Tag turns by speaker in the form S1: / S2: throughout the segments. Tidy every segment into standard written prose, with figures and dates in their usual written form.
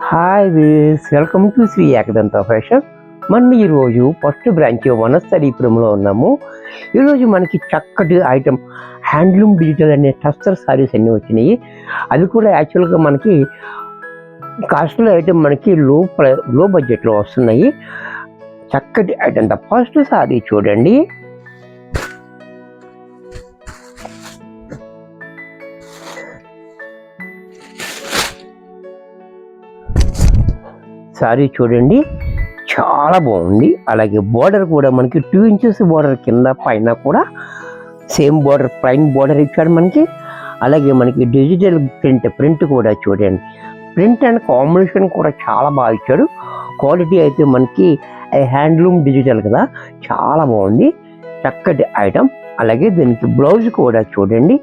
S1: Hi వీస్, welcome to Shri Ekadanta fashion. మనం ఈరోజు ఫస్ట్ బ్రాంచ్ వనస్థలీపురంలో ఉన్నాము. ఈరోజు మనకి చక్కటి ఐటమ్ హ్యాండ్లూమ్ డిజిటల్ అనే టస్టర్ సారీస్ అన్నీ వచ్చినాయి. అది కూడా యాక్చువల్గా మనకి కాస్ట్లో ఐటమ్ మనకి లో బడ్జెట్లో వస్తున్నాయి. చక్కటి ఐటమ్. ఫస్ట్ సారీ చూడండి. సారీ చూడండి, చాలా బాగుంది. అలాగే బోర్డర్ కూడా మనకి 2 ఇంచెస్ బోర్డర్, కింద పైన కూడా సేమ్ బోర్డర్, ప్లైన్ బోర్డర్ ఇచ్చాడు మనకి. అలాగే మనకి డిజిటల్ ప్రింట్ కూడా చూడండి. ప్రింట్ అండ్ కాంబినేషన్ కూడా చాలా బాగా ఇచ్చాడు. క్వాలిటీ అయితే మనకి హ్యాండ్లూమ్ డిజిటల్ కదా, చాలా బాగుంది. చక్కటి ఐటమ్. అలాగే దీనికి బ్లౌజ్ కూడా చూడండి,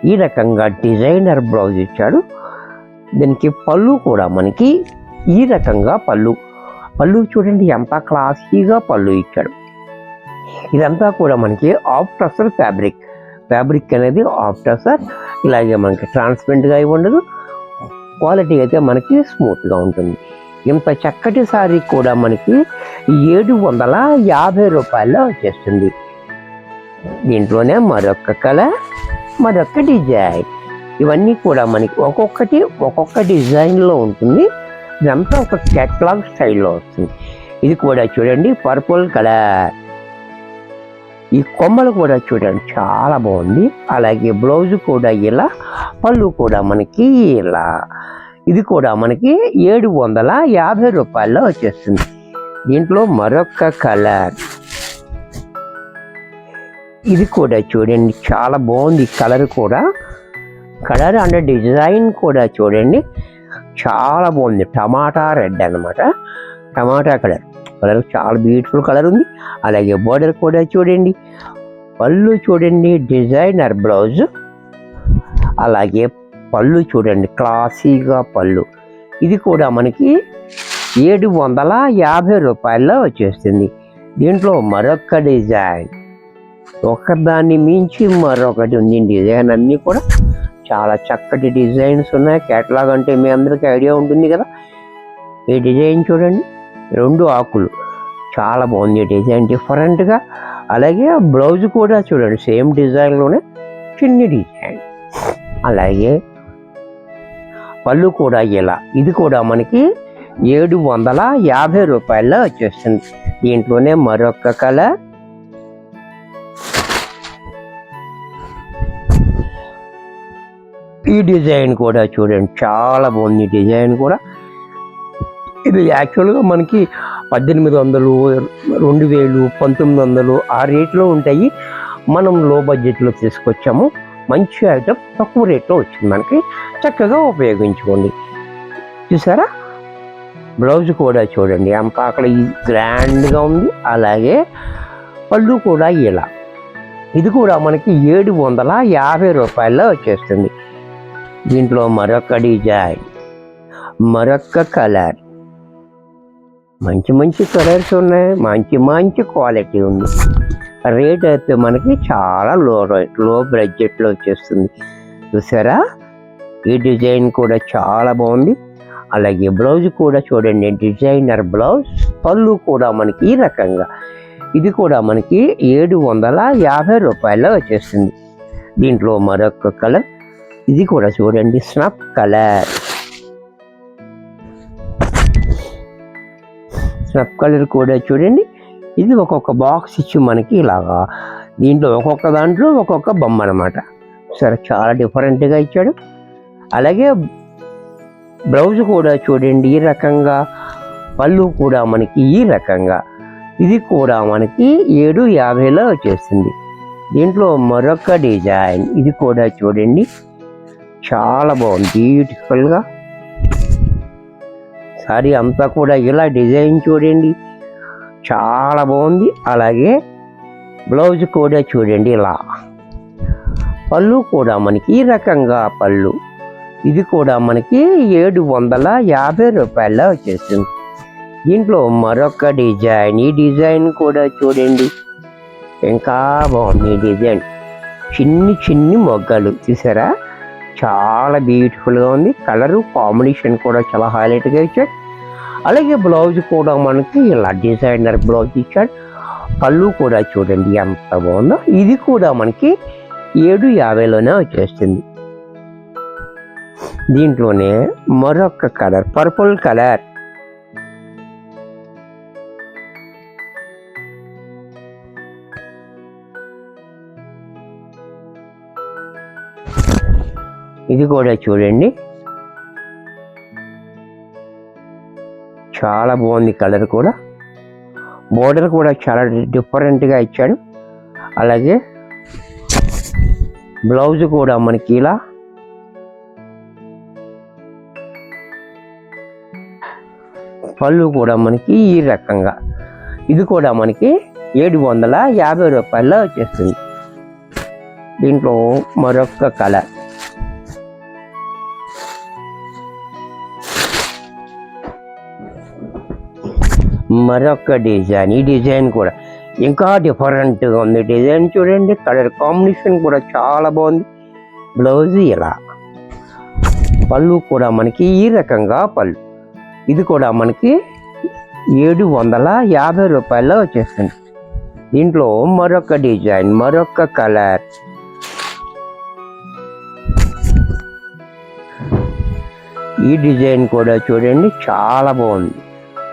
S1: ఈ రకంగా డిజైనర్ బ్లౌజ్ ఇచ్చాడు. దీనికి పళ్ళు కూడా మనకి ఈ రకంగా పళ్ళు చూడండి, ఎంత క్లాసీగా పళ్ళు ఇచ్చాడు. ఇదంతా కూడా మనకి ఆఫ్ టసర్ ఫ్యాబ్రిక్ అనేది ఆఫ్ టసర్. ఇలాగే మనకి ట్రాన్స్పరెంట్గా ఉండదు, క్వాలిటీ అయితే మనకి స్మూత్గా ఉంటుంది. ఇంత చక్కటి సారీ కూడా మనకి 750 రూపాయల్లో వచ్చేస్తుంది. దీంట్లోనే మరొక కలర్, మరొక డిజైన్. ఇవన్నీ కూడా మనకి ఒక్కొక్క డిజైన్లో ఉంటుంది. ఇదంతా ఒక కేటలాగ్ స్టైల్లో వస్తుంది. ఇది కూడా చూడండి, పర్పుల్ కలర్. ఈ కొమ్మలు కూడా చూడండి, చాలా బాగుంది. అలాగే బ్లౌజ్ కూడా ఇలా, పళ్ళు కూడా మనకి ఇలా. ఇది కూడా మనకి 750 రూపాయల్లో వచ్చేస్తుంది. దీంట్లో మరొక కలర్. ఇది కూడా చూడండి, చాలా బాగుంది. కలర్ అండ్ డిజైన్ కూడా చూడండి, చాలా బాగుంది. టమాటా రెడ్ అన్నమాట, టమాటా కలర్ చాలా బ్యూటిఫుల్ కలర్ ఉంది. అలాగే బోర్డర్ కూడా చూడండి, పళ్ళు చూడండి, డిజైనర్ బ్లౌజ్. అలాగే పళ్ళు చూడండి, క్లాసీగా పళ్ళు. ఇది కూడా మనకి 750 రూపాయల్లో వచ్చేస్తుంది. దీంట్లో మరొక డిజైన్, ఒకదాన్ని మించి మరొకటి ఉంది. డిజైన్ అన్నీ కూడా చాలా చక్కటి డిజైన్స్ ఉన్నాయి. కేటలాగ్ అంటే మీ అందరికీ ఐడియా ఉంటుంది కదా. ఈ డిజైన్ చూడండి, 2 ఆకులు, చాలా బాగుంది డిజైన్, డిఫరెంట్గా. అలాగే బ్లౌజ్ కూడా చూడండి, సేమ్ డిజైన్లోనే చిన్ని డిజైన్. అలాగే పళ్ళు కూడా ఇలా. ఇది కూడా మనకి 750 రూపాయల్లో వచ్చేస్తుంది. దీంట్లోనే మరొక కలర్. ఈ డిజైన్ కూడా చూడండి, చాలా బాగుంది డిజైన్ కూడా. ఇది యాక్చువల్గా మనకి 1800, 2000, 1900 ఆ రేట్లో ఉంటాయి. మనం లో బడ్జెట్లో తీసుకొచ్చాము. మంచి ఐటమ్ తక్కువ రేట్లో వచ్చింది మనకి, చక్కగా ఉపయోగించుకోండి. చూసారా, బ్లౌజ్ కూడా చూడండి, అంత అక్కడ గ్రాండ్గా ఉంది. అలాగే పళ్ళు కూడా ఇలా. ఇది కూడా మనకి 750 రూపాయల్లో వచ్చేస్తుంది. దీంట్లో మరొక డిజైన్, మరొక కలర్. మంచి కలర్స్ ఉన్నాయి, మంచి క్వాలిటీ ఉంది. రేట్ అయితే మనకి చాలా లో బడ్జెట్లో వచ్చేస్తుంది. చూసారా, ఈ డిజైన్ కూడా చాలా బాగుంది. అలాగే బ్లౌజ్ కూడా చూడండి, డిజైనర్ బ్లౌజ్. పళ్ళు కూడా మనకి ఈ రకంగా. ఇది కూడా మనకి 750 రూపాయల్లో వచ్చేస్తుంది. దీంట్లో మరొక కలర్. ఇది కూడా చూడండి, స్నఫ్ కలర్ కూడా చూడండి. ఇది ఒక్కొక్క బాక్స్ ఇచ్చి మనకి ఇలాగా, దీంట్లో ఒక్కొక్క దాంట్లో ఒక్కొక్క బొమ్మ అనమాట. సరే, చాలా డిఫరెంట్గా ఇచ్చాడు. అలాగే బ్లౌజ్ కూడా చూడండి, ఈ రకంగా. పళ్ళు కూడా మనకి ఈ రకంగా. ఇది కూడా మనకి 750లో వచ్చేస్తుంది. దీంట్లో మరొక డిజైన్. ఇది కూడా చూడండి, చాలా బాగుంది, బ్యూటిఫుల్గా. సారీ అంతా కూడా ఇలా డిజైన్ చూడండి, చాలా బాగుంది. అలాగే బ్లౌజ్ కూడా చూడండి ఇలా. పళ్ళు కూడా మనకి ఈ రకంగా పళ్ళు. ఇది కూడా మనకి 750 రూపాయల్లో వచ్చేస్తుంది. దీంట్లో మరొక డిజైన్. ఈ డిజైన్ కూడా చూడండి, ఇంకా బాగుంది డిజైన్. చిన్ని మొగ్గలు చూసారా, చాలా బ్యూటిఫుల్గా ఉంది. కలరు కాంబినేషన్ కూడా చాలా హైలైట్గా ఇచ్చాడు. అలాగే బ్లౌజ్ కూడా మనకి ఇలా డిజైనర్ బ్లౌజ్ ఇచ్చాడు. పళ్ళు కూడా చూడండి ఎంత బాగుందో. ఇది కూడా మనకి 750లోనే వచ్చేస్తుంది. దీంట్లోనే మరొక కలర్ పర్పుల్ కలర్, ఇది కూడా చూడండి చాలా బాగుంది. కలర్ కూడా, బోర్డర్ కూడా చాలా డిఫరెంట్గా ఇచ్చాడు. అలాగే బ్లౌజ్ కూడా మనకి ఇలా పళ్ళు కూడా మనకి ఈ రకంగా. ఇది కూడా మనకి 750 రూపాయల్లో వచ్చేస్తుంది. దీంట్లో మరొక కలర్, మరొక డిజైన్. ఈ డిజైన్ కూడా ఇంకా డిఫరెంట్గా ఉంది. డిజైన్ చూడండి, కలర్ కాంబినేషన్ కూడా చాలా బాగుంది. బ్లౌజ్ ఇలా, పళ్ళు కూడా మనకి ఈ రకంగా పళ్ళు. ఇది కూడా మనకి 750 రూపాయల్లో వచ్చేస్తుంది. దీంట్లో మరొక డిజైన్, మరొక కలర్. ఈ డిజైన్ కూడా చూడండి చాలా బాగుంది.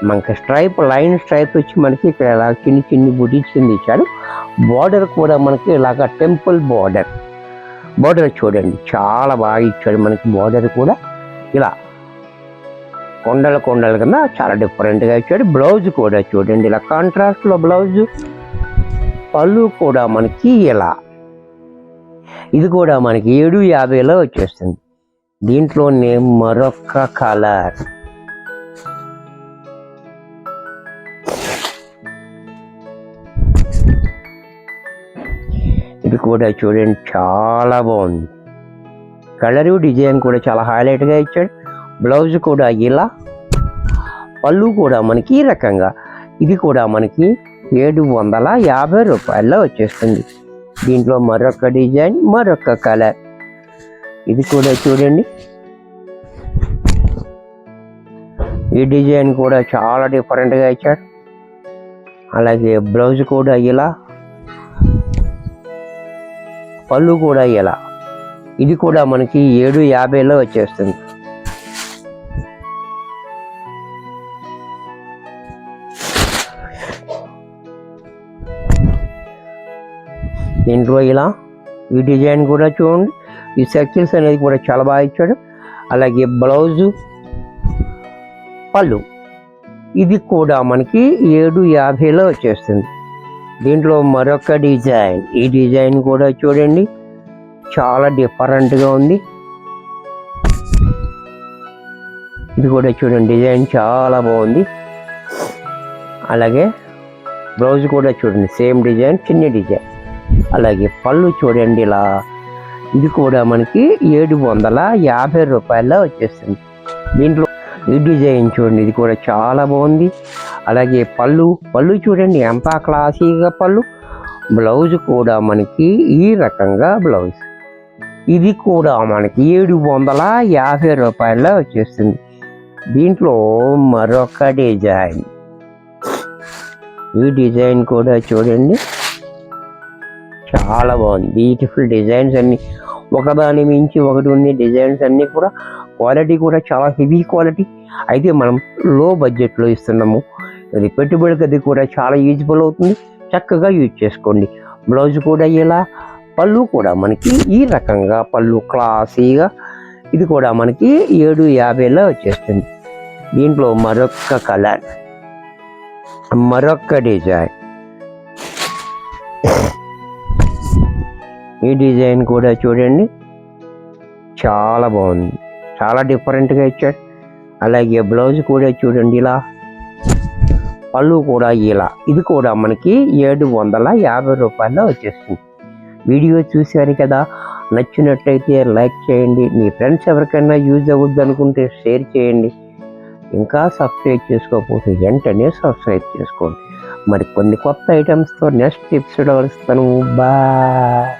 S1: మనకి స్ట్రైప్, లైన్ స్ట్రైప్ వచ్చి మనకి ఇక్కడ ఇలా చిన్ని చిన్ని బుటీస్ ఇచ్చాడు. బార్డర్ కూడా మనకి ఇలాగ టెంపుల్ బార్డర్. బార్డర్ చూడండి చాలా బాగా ఇచ్చాడు. మనకి బార్డర్ కూడా ఇలా కొండల కొండల కింద చాలా డిఫరెంట్గా ఇచ్చాడు. బ్లౌజ్ కూడా చూడండి ఇలా కాంట్రాస్ట్లో బ్లౌజ్. పళ్ళు కూడా మనకి ఇలా. ఇది కూడా మనకి 750లో వచ్చేస్తుంది. దీంట్లోనే మరొక కలర్, ఇది కూడా చూడండి చాలా బాగుంది. కలరు డిజైన్ కూడా చాలా హైలైట్గా ఇచ్చాడు. బ్లౌజ్ కూడా ఇలా, పళ్ళు కూడా మనకి ఈ రకంగా. ఇది కూడా మనకి 750 రూపాయల్లో వచ్చేస్తుంది. దీంట్లో మరొక డిజైన్, మరొక కలర్. ఇది కూడా చూడండి, ఈ డిజైన్ కూడా చాలా డిఫరెంట్గా ఇచ్చాడు. అలాగే బ్లౌజ్ కూడా ఇలా, పళ్ళు కూడా ఇలా. ఇది కూడా మనకి 750లో వచ్చేస్తుంది. దీంట్లో ఇలా ఈ డిజైన్ కూడా చూడండి, ఈ సర్కిల్స్ అనేది కూడా చాలా బాగా ఇచ్చాడు. అలాగే బ్లౌజు, పళ్ళు, ఇది కూడా మనకి 750లో వచ్చేస్తుంది. దీంట్లో మరొక డిజైన్. ఈ డిజైన్ కూడా చూడండి చాలా డిఫరెంట్గా ఉంది. ఇది కూడా చూడండి డిజైన్ చాలా బాగుంది. అలాగే బ్లౌజ్ కూడా చూడండి సేమ్ డిజైన్, చిన్న డిజైన్. అలాగే పళ్ళు చూడండి ఇలా. ఇది కూడా మనకి 750 రూపాయల్లో వచ్చేస్తుంది. దీంట్లో ఈ డిజైన్ చూడండి, ఇది కూడా చాలా బాగుంది. అలాగే పళ్ళు చూడండి ఎంత క్లాసీగా పళ్ళు. బ్లౌజ్ కూడా మనకి ఈ రకంగా బ్లౌజ్. ఇది కూడా మనకి 750 రూపాయల్లో వచ్చేస్తుంది. దీంట్లో మరొక డిజైన్. ఈ డిజైన్ కూడా చూడండి చాలా బాగుంది. బ్యూటిఫుల్ డిజైన్స్ అన్ని ఒకదాని మించి ఒకటి ఉంది. డిజైన్స్ అన్నీ కూడా క్వాలిటీ కూడా చాలా హెవీ క్వాలిటీ. అయితే మనం లో బడ్జెట్లో ఇస్తున్నాము. ఇది పెట్టుబడికి అది కూడా చాలా యూజ్ఫుల్ అవుతుంది. చక్కగా యూజ్ చేసుకోండి. బ్లౌజ్ కూడా ఇలా, పళ్ళు కూడా మనకి ఈ రకంగా పళ్ళు క్లాసీగా. ఇది కూడా మనకి 750లో వచ్చేస్తుంది. దీంట్లో మరొక కలర్, మరొక డిజైన్. ఈ డిజైన్ కూడా చూడండి చాలా బాగుంది, చాలా డిఫరెంట్గా ఇచ్చాడు. అలాగే బ్లౌజ్ కూడా చూడండి ఇలా, పళ్ళు కూడా ఇలా. ఇది కూడా మనకి 750 రూపాయల్లో వచ్చేస్తుంది. వీడియో చూశారు కదా, నచ్చినట్లయితే లైక్ చేయండి. మీ ఫ్రెండ్స్ ఎవరికైనా యూజ్ అవ్వద్దు అనుకుంటే షేర్ చేయండి. ఇంకా సబ్స్క్రైబ్ చేసుకోకపోతే వెంటనే సబ్స్క్రైబ్ చేసుకోండి. మరి కొన్ని కొత్త ఐటమ్స్తో నెక్స్ట్ ఎపిసోడ్ కలుస్తాను. బాయ్.